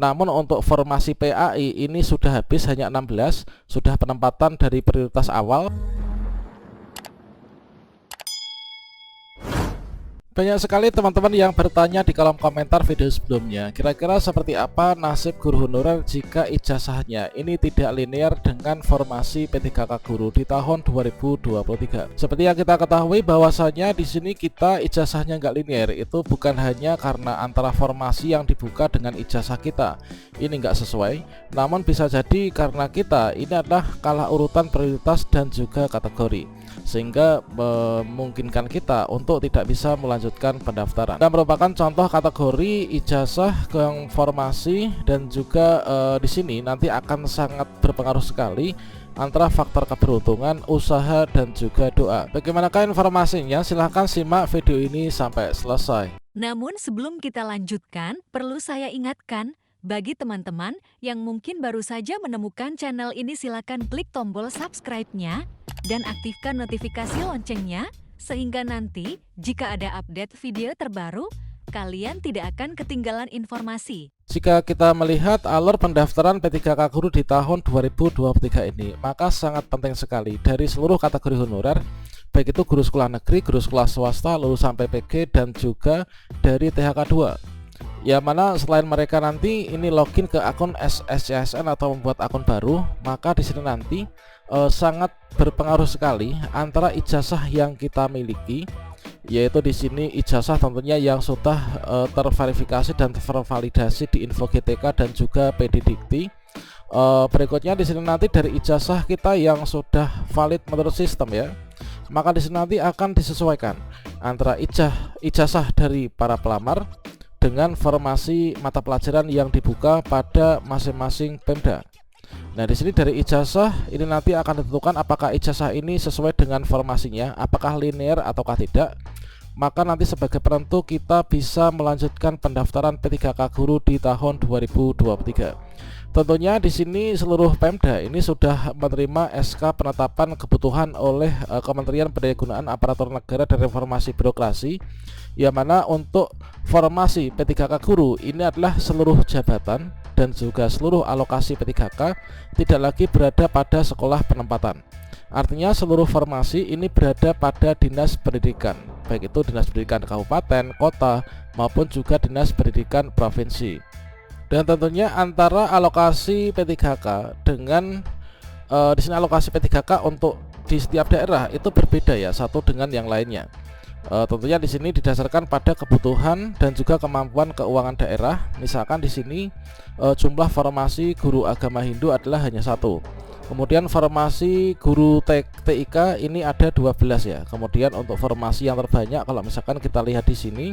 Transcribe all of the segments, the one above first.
Namun untuk formasi PAI ini sudah habis, hanya 16, sudah penempatan dari prioritas awal. Banyak sekali teman-teman yang bertanya di kolom komentar video sebelumnya, kira-kira seperti apa nasib guru honorer jika ijazahnya ini tidak linear dengan formasi P3K guru di tahun 2023. Seperti yang kita ketahui bahwasanya di sini kita ijazahnya nggak linear, itu bukan hanya karena antara formasi yang dibuka dengan ijazah kita ini nggak sesuai, namun bisa jadi karena kita ini adalah kalah urutan prioritas dan juga kategori, sehingga memungkinkan kita untuk tidak bisa melanjutkan pendaftaran. Dan merupakan contoh kategori ijazah yang formasi, dan juga di sini nanti akan sangat berpengaruh sekali antara faktor keberuntungan, usaha, dan juga doa. Bagaimanakah informasinya? Silahkan simak video ini sampai selesai. Namun sebelum kita lanjutkan, perlu saya ingatkan, bagi teman-teman yang mungkin baru saja menemukan channel ini, silakan klik tombol subscribe-nya dan aktifkan notifikasi loncengnya, sehingga nanti jika ada update video terbaru, kalian tidak akan ketinggalan informasi. Jika kita melihat alur pendaftaran P3K guru di tahun 2023 ini, maka sangat penting sekali dari seluruh kategori honorer, baik itu guru sekolah negeri, guru sekolah swasta, lulusan PPG, dan juga dari THK 2. Ya, mana selain mereka nanti ini login ke akun SSCSN atau membuat akun baru, maka di sini nanti sangat berpengaruh sekali antara ijazah yang kita miliki, yaitu di sini ijazah tentunya yang sudah terverifikasi dan tervalidasi di Info GTK dan juga PD Dikti. Berikutnya di sini nanti dari ijazah kita yang sudah valid menurut sistem ya, maka di sini nanti akan disesuaikan antara ijazah dari para pelamar dengan formasi mata pelajaran yang dibuka pada masing-masing Pemda. Nah, di sini dari ijazah ini nanti akan ditentukan apakah ijazah ini sesuai dengan formasinya, apakah linear ataukah tidak. Maka nanti sebagai penentu kita bisa melanjutkan pendaftaran P3K guru di tahun 2023. Tentunya di sini seluruh Pemda ini sudah menerima SK penetapan kebutuhan oleh Kementerian Pendayagunaan Aparatur Negara dan Reformasi Birokrasi, yang mana untuk formasi P3K guru ini adalah seluruh jabatan dan juga seluruh alokasi P3K tidak lagi berada pada sekolah penempatan. Artinya seluruh formasi ini berada pada dinas pendidikan, baik itu dinas pendidikan kabupaten, kota, maupun juga dinas pendidikan provinsi. Dan tentunya antara alokasi P3K dengan di sini alokasi P3K untuk di setiap daerah itu berbeda ya, satu dengan yang lainnya. Tentunya di sini didasarkan pada kebutuhan dan juga kemampuan keuangan daerah. Misalkan di sini jumlah formasi guru agama Hindu adalah hanya 1. Kemudian formasi guru TIK ini ada 12 ya. Kemudian untuk formasi yang terbanyak kalau misalkan kita lihat di sini,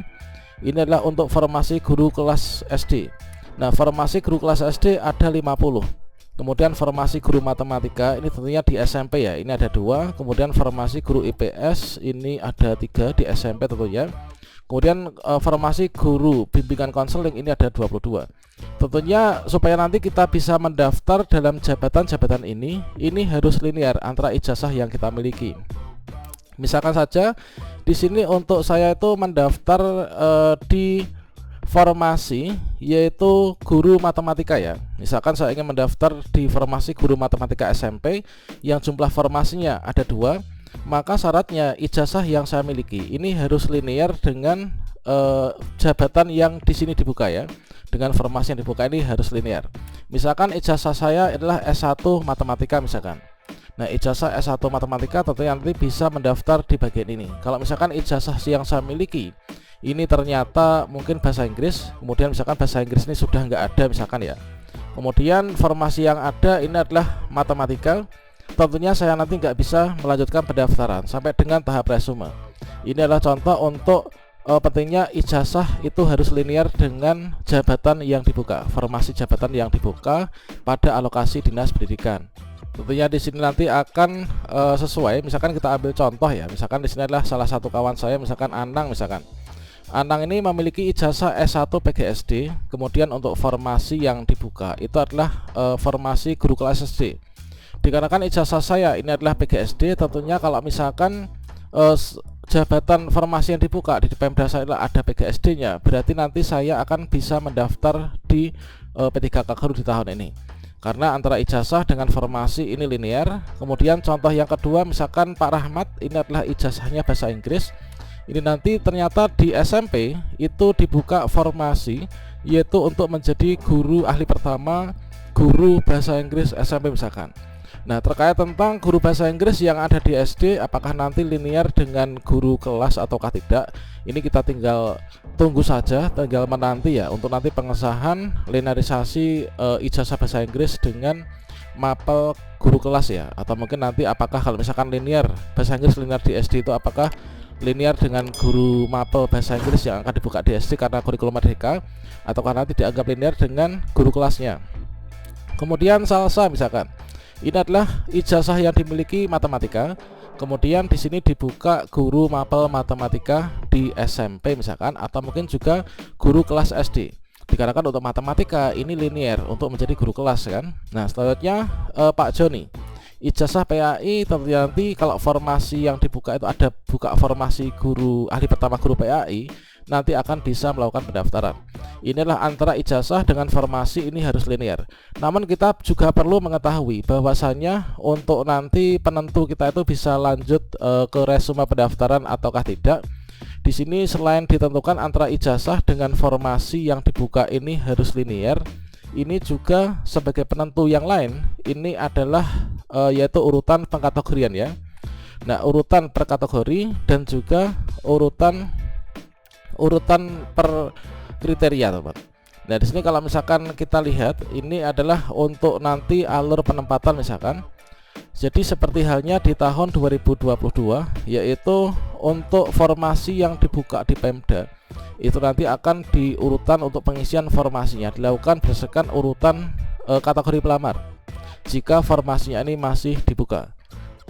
ini adalah untuk formasi guru kelas SD. Nah, formasi guru kelas SD ada 50. Kemudian formasi guru matematika ini tentunya di SMP ya, ini ada 2. Kemudian formasi guru IPS ini ada 3 di SMP tentunya. Kemudian formasi guru bimbingan konseling ini ada 22. Tentunya supaya nanti kita bisa mendaftar dalam jabatan-jabatan ini harus linear antara ijazah yang kita miliki. Misalkan saja di sini untuk saya itu mendaftar di formasi yaitu guru matematika ya. Misalkan saya ingin mendaftar di formasi guru matematika SMP yang jumlah formasinya ada 2, maka syaratnya ijazah yang saya miliki ini harus linear dengan jabatan yang di sini dibuka ya. Dengan formasi yang dibuka ini harus linear. Misalkan ijazah saya adalah S1 matematika misalkan. Nah, ijazah S1 matematika tentunya nanti bisa mendaftar di bagian ini. Kalau misalkan ijazah yang saya miliki ini ternyata mungkin bahasa Inggris, kemudian misalkan bahasa Inggris ini sudah nggak ada misalkan ya, kemudian formasi yang ada ini adalah matematika, tentunya saya nanti nggak bisa melanjutkan pendaftaran sampai dengan tahap resume. Ini adalah contoh untuk pentingnya ijazah itu harus linear dengan jabatan yang dibuka, formasi jabatan yang dibuka pada alokasi dinas pendidikan. Tentunya di sini nanti akan sesuai. Misalkan kita ambil contoh ya, misalkan di sini adalah salah satu kawan saya, misalkan Anang misalkan. Anang ini memiliki ijazah S1 PGSD, kemudian untuk formasi yang dibuka itu adalah formasi guru kelas SD. Dikarenakan ijazah saya ini adalah PGSD, tentunya kalau misalkan jabatan formasi yang dibuka di Pemda saya ada PGSD-nya, berarti nanti saya akan bisa mendaftar di P3K guru di tahun ini. Karena antara ijazah dengan formasi ini linear. Kemudian contoh yang kedua, misalkan Pak Rahmat ini adalah ijazahnya bahasa Inggris. Ini nanti ternyata di SMP itu dibuka formasi, yaitu untuk menjadi guru ahli pertama guru bahasa Inggris SMP misalkan. Nah, terkait tentang guru bahasa Inggris yang ada di SD, apakah nanti linear dengan guru kelas ataukah tidak, ini kita tinggal tunggu saja, tinggal menanti ya, untuk nanti pengesahan linearisasi ijazah bahasa Inggris dengan mapel guru kelas ya. Atau mungkin nanti apakah kalau misalkan linear bahasa Inggris linear di SD itu apakah linear dengan guru mapel bahasa Inggris yang akan dibuka di SD karena kurikulum merdeka, ataukah nanti dianggap linear dengan guru kelasnya. Kemudian salsa misalkan, ini adalah ijazah yang dimiliki matematika. Kemudian di sini dibuka guru mapel matematika di SMP misalkan, atau mungkin juga guru kelas SD. Dikarenakan untuk matematika ini linear untuk menjadi guru kelas kan. Nah, selanjutnya Pak Joni, ijazah PAI tentunya nanti kalau formasi yang dibuka itu ada buka formasi guru ahli pertama guru PAI, nanti akan bisa melakukan pendaftaran. Inilah antara ijazah dengan formasi ini harus linear. Namun kita juga perlu mengetahui bahwasannya untuk nanti penentu kita itu bisa lanjut ke resume pendaftaran ataukah tidak. Di sini selain ditentukan antara ijazah dengan formasi yang dibuka ini harus linear, ini juga sebagai penentu yang lain ini adalah yaitu urutan pengkategorian ya. Nah, urutan per kategori dan juga urutan per kriteria teman. Nah, di sini kalau misalkan kita lihat ini adalah untuk nanti alur penempatan misalkan. Jadi seperti halnya di tahun 2022, yaitu untuk formasi yang dibuka di Pemda itu nanti akan diurutan untuk pengisian formasinya dilakukan berdasarkan urutan kategori pelamar jika formasinya ini masih dibuka.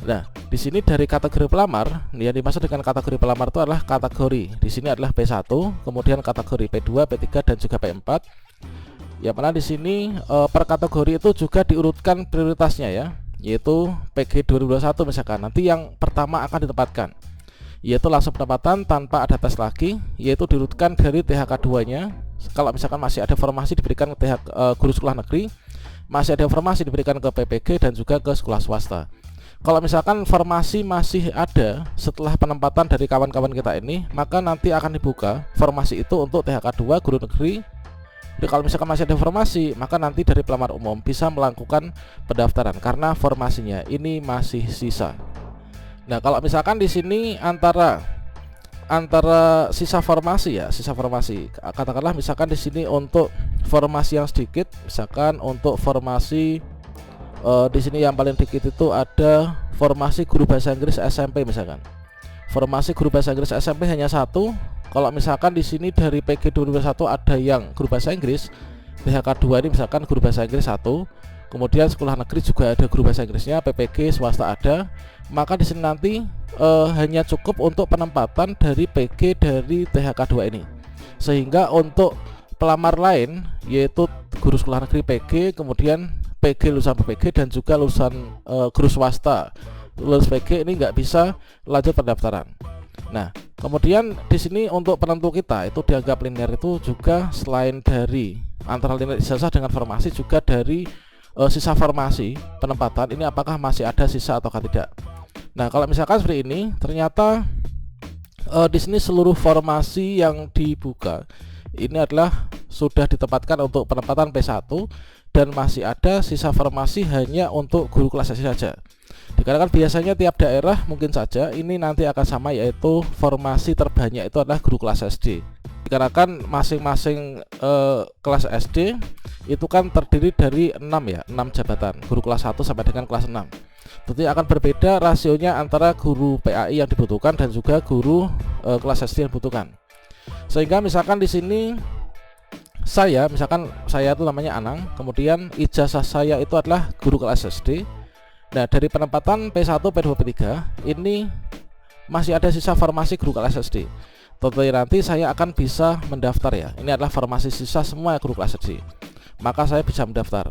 Nah, di sini dari kategori pelamar, yang dimaksud dengan kategori pelamar itu adalah kategori. Di sini adalah P1, kemudian kategori P2, P3 dan juga P4. Ya, mana di sini per kategori itu juga diurutkan prioritasnya ya, yaitu PG 2021 misalkan. Nanti yang pertama akan ditempatkan yaitu langsung penempatan tanpa ada tes lagi, yaitu diurutkan dari THK 2-nya. Kalau misalkan masih ada formasi diberikan ke guru sekolah negeri, masih ada formasi diberikan ke PPG dan juga ke sekolah swasta. Kalau misalkan formasi masih ada setelah penempatan dari kawan-kawan kita ini, maka nanti akan dibuka formasi itu untuk THK 2 guru negeri. Jadi kalau misalkan masih ada formasi, maka nanti dari pelamar umum bisa melakukan pendaftaran karena formasinya ini masih sisa. Nah, kalau misalkan di sini antara sisa formasi ya, sisa formasi. Katakanlah misalkan di sini untuk formasi yang sedikit, misalkan untuk formasi di sini yang paling dikit itu ada formasi guru bahasa Inggris SMP misalkan. Formasi guru bahasa Inggris SMP hanya satu. Kalau misalkan di sini dari PG 2021 ada yang guru bahasa Inggris, THK 2 ini misalkan guru bahasa Inggris 1. Kemudian sekolah negeri juga ada guru bahasa Inggrisnya, PPG swasta ada. Maka di sini nanti hanya cukup untuk penempatan dari PG dari THK 2 ini. Sehingga untuk pelamar lain yaitu guru sekolah negeri PG, kemudian PG lulusan PPG dan juga lulusan guru swasta lulus PG ini nggak bisa lanjut pendaftaran. Nah, kemudian di sini untuk penentu kita itu dianggap linear itu juga selain dari antara linear ijazah dengan formasi juga dari sisa formasi penempatan ini apakah masih ada sisa ataukah tidak. Nah, kalau misalkan seperti ini ternyata di sini seluruh formasi yang dibuka ini adalah sudah ditempatkan untuk penempatan P1 dan masih ada sisa formasi hanya untuk guru kelas SD saja. Dikarenakan biasanya tiap daerah mungkin saja ini nanti akan sama, yaitu formasi terbanyak itu adalah guru kelas SD. Dikarenakan masing-masing kelas SD itu kan terdiri dari 6 ya, 6 jabatan, guru kelas 1 sampai dengan kelas 6. Tentunya akan berbeda rasionya antara guru PAI yang dibutuhkan dan juga guru kelas SD yang dibutuhkan. Sehingga misalkan di sini saya itu namanya Anang, kemudian ijazah saya itu adalah guru kelas SD. Nah, dari penempatan P1, P2, P3 ini masih ada sisa formasi guru kelas SD. Tentunya nanti saya akan bisa mendaftar ya. Ini adalah formasi sisa semua guru kelas SD. Maka saya bisa mendaftar.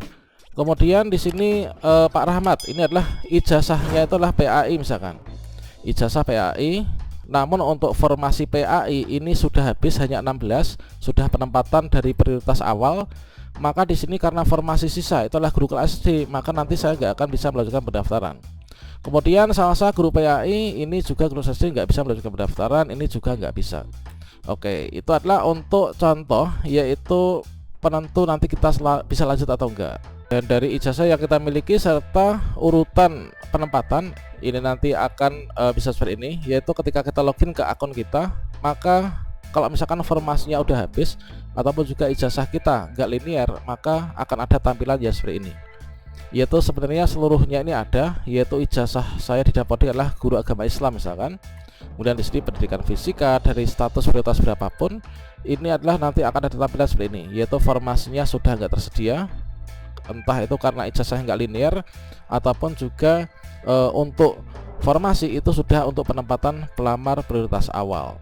Kemudian di sini Pak Rahmat, ini adalah ijazahnya itu adalah PAI misalkan. Ijazah PAI. Namun untuk formasi PAI ini sudah habis hanya 16, sudah penempatan dari prioritas awal. maka di sini karena formasi sisa itu adalah guru kelas SD, maka nanti saya nggak akan bisa melanjutkan pendaftaran. Kemudian saya guru PAI, ini juga guru SD nggak bisa melanjutkan pendaftaran, ini juga nggak bisa. Oke, itu adalah untuk contoh, yaitu penentu nanti kita bisa lanjut atau enggak. Dan dari ijazah yang kita miliki serta urutan penempatan ini nanti akan bisa seperti ini, yaitu ketika kita login ke akun kita, maka kalau misalkan formasinya udah habis ataupun juga ijazah kita nggak linear, maka akan ada tampilan ya seperti ini, yaitu sebenarnya seluruhnya ini ada, yaitu ijazah saya didapat adalah guru agama Islam misalkan. Kemudian di sini pendidikan fisika dari status prioritas berapapun, ini adalah nanti akan ada tampilan seperti ini, yaitu formasinya sudah nggak tersedia, entah itu karena ijazah nggak linear ataupun juga untuk formasi itu sudah untuk penempatan pelamar prioritas awal.